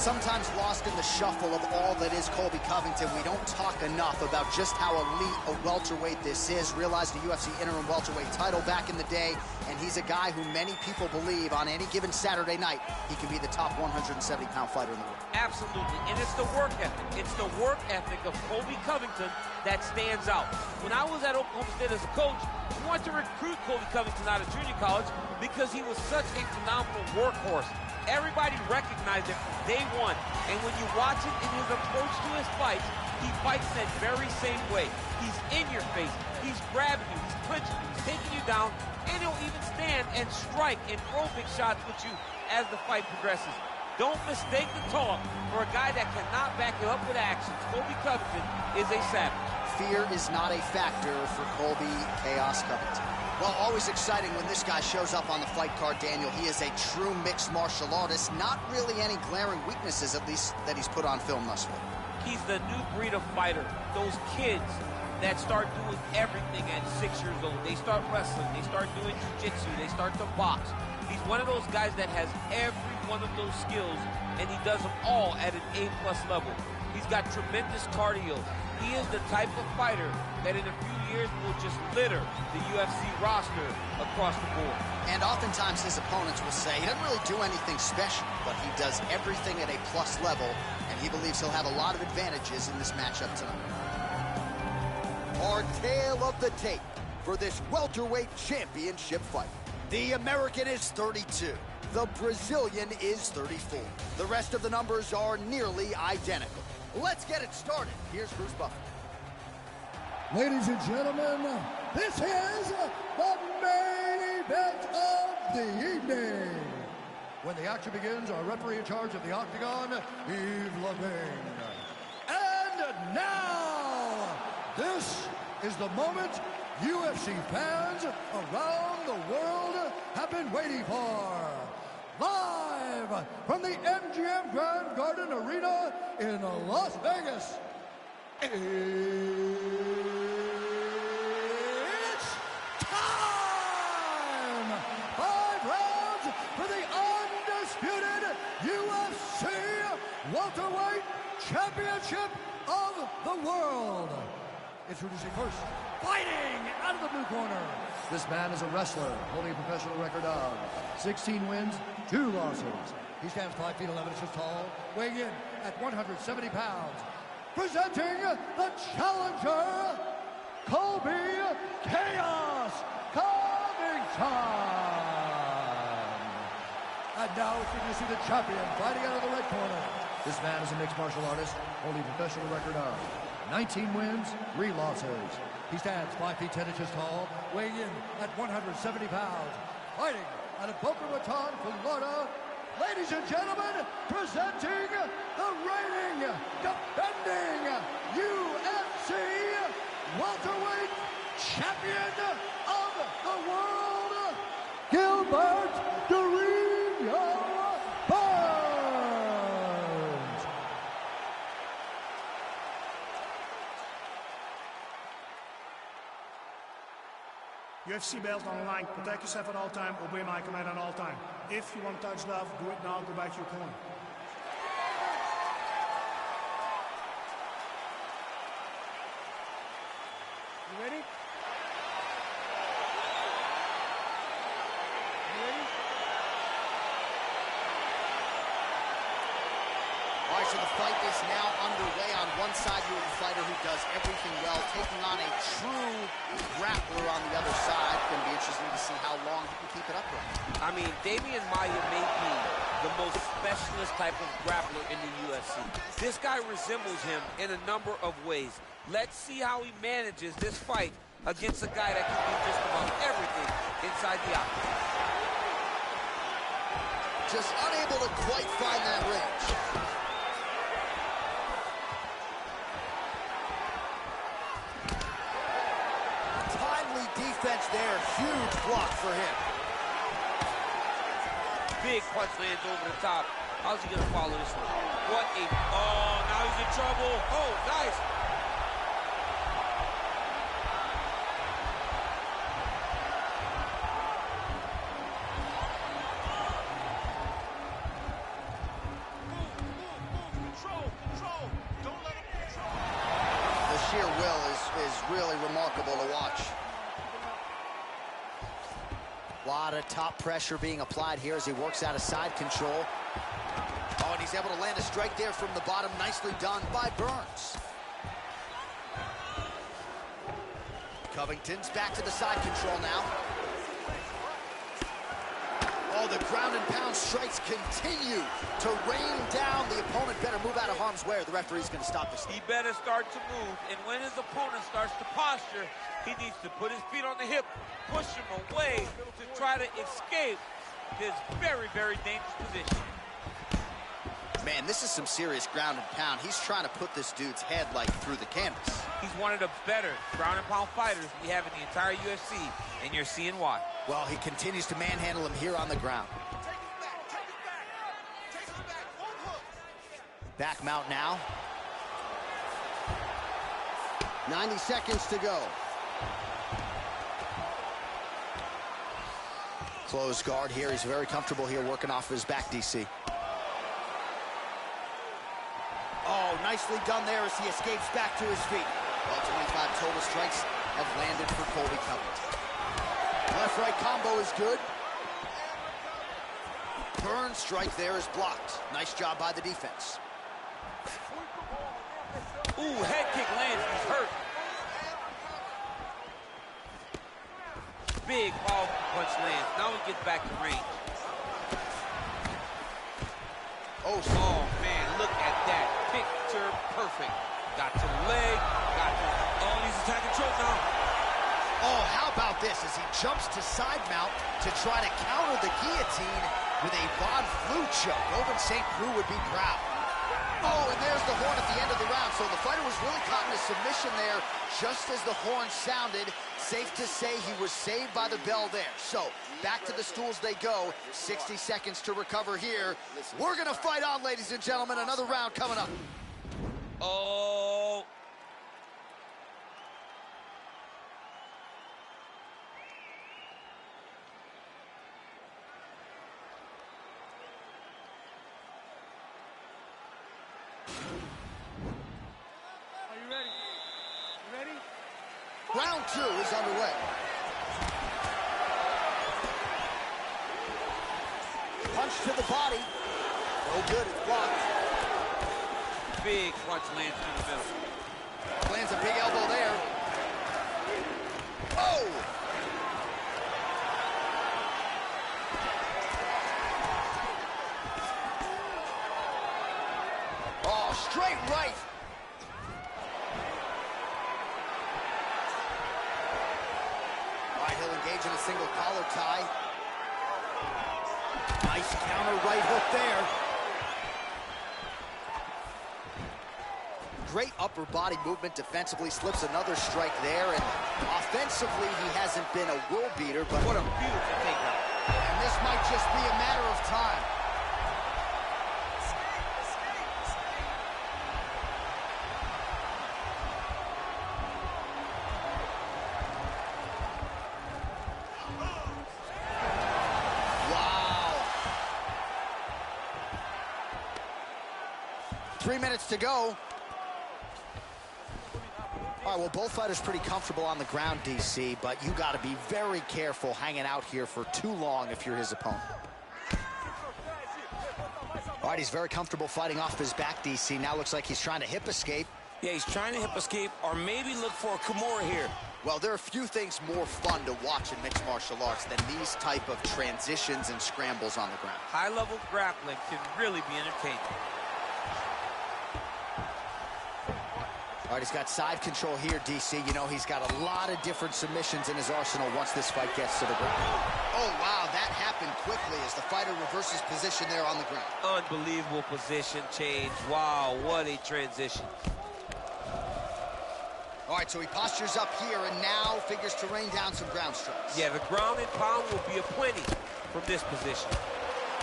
Sometimes lost in the shuffle of all that is Colby Covington, we don't talk enough about just how elite a welterweight this is. Realized the UFC interim welterweight title back in the day, and he's a guy who many people believe on any given Saturday night, he can be the top 170-pound fighter in the world. Absolutely, and it's the work ethic. It's the work ethic of Colby Covington that stands out. When I was at Oklahoma State as a coach, we wanted to recruit Colby Covington out of junior college because he was such a phenomenal workhorse. Everybody recognized it from day one, and when you watch it in his approach to his fights, he fights that very same way. He's in your face, he's grabbing you, he's punching you, he's taking you down, and he'll even stand and strike and throw big shots with you as the fight progresses. Don't mistake the talk for a guy that cannot back it up with actions. Colby Covington is a savage. Fear is not a factor for Colby Chaos Covington. Well, always exciting when this guy shows up on the fight card, Daniel. He is a true mixed martial artist. Not really any glaring weaknesses, at least, that he's put on film thus far. He's the new breed of fighter. Those kids that start doing everything at 6 years old. They start wrestling, they start doing jiu-jitsu, they start to box. He's one of those guys that has every one of those skills, and he does them all at an A+ level. He's got tremendous cardio. He is the type of fighter that in a few years will just litter the UFC roster across the board. And oftentimes his opponents will say he doesn't really do anything special, but he does everything at a plus level, and he believes he'll have a lot of advantages in this matchup tonight. Our tale of the tape for this welterweight championship fight. The American is 32. The Brazilian is 34. The rest of the numbers are nearly identical. Let's get it started. Here's Bruce Buffer. Ladies and gentlemen, this is the main event of the evening. When the action begins, our referee in charge of the Octagon, Yves Lavigne. And now, this is the moment UFC fans around the world have been waiting for. Live from the MGM Grand Garden Arena in Las Vegas. It's time! 5 rounds for the undisputed UFC Welterweight Championship of the World. Introducing first, fighting out of the blue corner. This man is a wrestler, holding a professional record of 16 wins, 2 losses. He stands 5 feet 11 inches tall, weighing in at 170 pounds. Presenting the challenger, Colby Chaos Covington. And now introducing the champion, fighting out of the red corner. This man is a mixed martial artist, holding a professional record of 19 wins, 3 losses. He stands 5 feet 10 inches tall, weighing in at 170 pounds. Fighting out of Boca Raton, Florida. Ladies and gentlemen, presenting the reigning, defending UFC welterweight champion of the world, Gilbert Burns. UFC belt on the line. Protect yourself at all time. Obey my command at all time. If you want to touch love, do it now. Go back to your corner. You ready? All right, so the fight is now underway. On one side, you have a fighter who does everything well, taking on a true grappler on the other side. It's going to be interesting to see how long he can keep it upright. I mean, Damian Maia may be the most specialist type of grappler in the UFC. This guy resembles him in a number of ways. Let's see how he manages this fight against a guy that can do just about everything inside the octagon. Just unable to quite find that range. Defense there, huge block for him. Big punch lands over the top. How's he gonna follow this one? What a, oh, now he's in trouble. Oh, nice. sheer will is really remarkable to watch. A lot of top pressure being applied here as he works out of side control. Oh, and he's able to land a strike there from the bottom. Nicely done by Burns. Covington's back to the side control now. Oh, the ground and pound strikes continue to rain down. The opponent better move out of harm's way or the referee's going to stop this. He better start to move, and when his opponent starts to posture, he needs to put his feet on the hip, push him away to try to escape this very, very dangerous position. Man, this is some serious ground and pound. He's trying to put this dude's head like through the canvas. He's one of the better ground and pound fighters we have in the entire UFC, and you're seeing why. Well, he continues to manhandle him here on the ground. Back mount now. 90 seconds to go. Closed guard here. He's very comfortable here working off of his back, DC. Oh, nicely done there as he escapes back to his feet. Well, 25 total strikes have landed for Colby Covington. Left-right combo is good. Burns' strike there is blocked. Nice job by the defense. Ooh, head kick lands. He's hurt. Big ball punch lands. Now he gets back to range. Oh, man, look at that. Picture perfect. Got to the leg. Got to... Oh, he's attacking choke now. Oh, how about this as he jumps to side mount to try to counter the guillotine with a Von Flue choke. Owen St. Preux would be proud. Oh, and there's the horn at the end of the round. So the fighter was really caught in a submission there just as the horn sounded. Safe to say he was saved by the bell there. So back to the stools they go. 60 seconds to recover here. We're going to fight on, ladies and gentlemen. Another round coming up. Oh. Round 2 is underway. Punch to the body. No good, it's blocked. Big punch lands in the middle. Lands a big elbow there. Oh! Oh, straight right. He'll engage in a single collar tie. Nice counter right hook there. Great upper body movement defensively. Slips another strike there. And offensively, he hasn't been a world beater, but what a beautiful takedown. And this might just be a matter of time. Wow. 3 minutes to go. All right, well, both fighters pretty comfortable on the ground, DC, but you got to be very careful hanging out here for too long if you're his opponent. All right, he's very comfortable fighting off his back, DC. Now looks like he's trying to hip escape. Yeah, he's trying to hip escape or maybe look for a Kimura here. Well, there are few things more fun to watch in mixed martial arts than these type of transitions and scrambles on the ground. High-level grappling can really be entertaining. All right, he's got side control here, DC. You know, he's got a lot of different submissions in his arsenal once this fight gets to the ground. Oh, wow, that happened quickly as the fighter reverses position there on the ground. Unbelievable position change. Wow, what a transition. All right, so he postures up here and now figures to rain down some ground strikes. Yeah, the ground and pound will be aplenty from this position.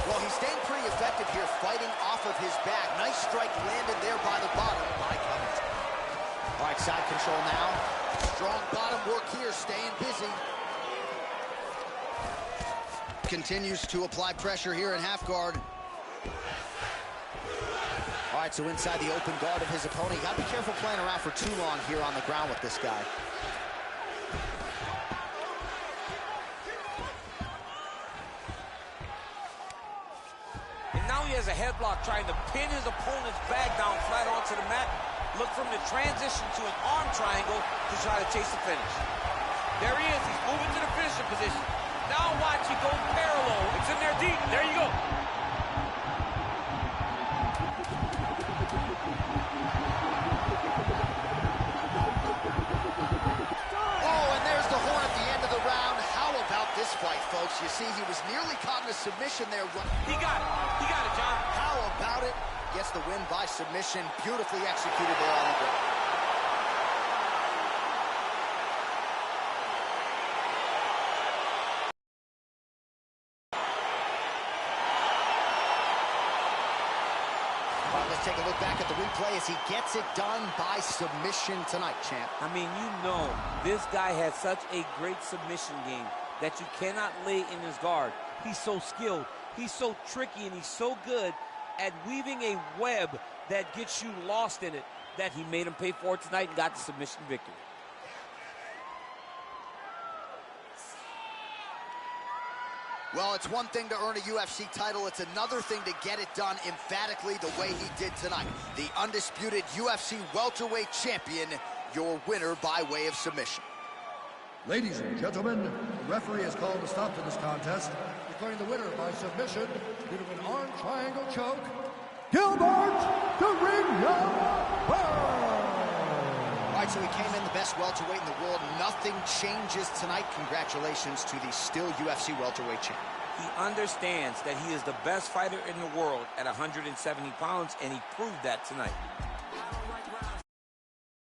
Well, he's staying pretty effective here, fighting off of his back. Nice strike landed there by the bottom by Covington. All right, side control now. Strong bottom work here, staying busy. Continues to apply pressure here in half guard. All All right, so inside the open guard of his opponent. You got to be careful playing around for too long here on the ground with this guy. And now he has a headlock trying to pin his opponent's back down flat onto the mat. Look from the transition to an arm triangle to try to chase the finish. There he is. He's moving to the finisher position. Now watch, he goes parallel. It's in there deep. There you go. This fight, folks, you see he was nearly caught in a submission there. He got it. He got it, John. How about it? Gets the win by submission. Beautifully executed there on the ground. All right, let's take a look back at the replay as he gets it done by submission tonight, champ. I mean, you know, this guy has such a great submission game that you cannot lay in his guard. He's so skilled, he's so tricky, and he's so good at weaving a web that gets you lost in it that he made him pay for it tonight and got the submission victory. Well, it's one thing to earn a UFC title. It's another thing to get it done emphatically the way he did tonight. The undisputed UFC welterweight champion, your winner by way of submission. Ladies and gentlemen, the referee has called a stop to this contest, declaring the winner by submission due to an arm triangle choke, Gilbert the Ring Burns. All right, so he came in the best welterweight in the world. Nothing changes tonight. Congratulations to the still UFC welterweight champ. He understands that he is the best fighter in the world at 170 pounds, and he proved that tonight.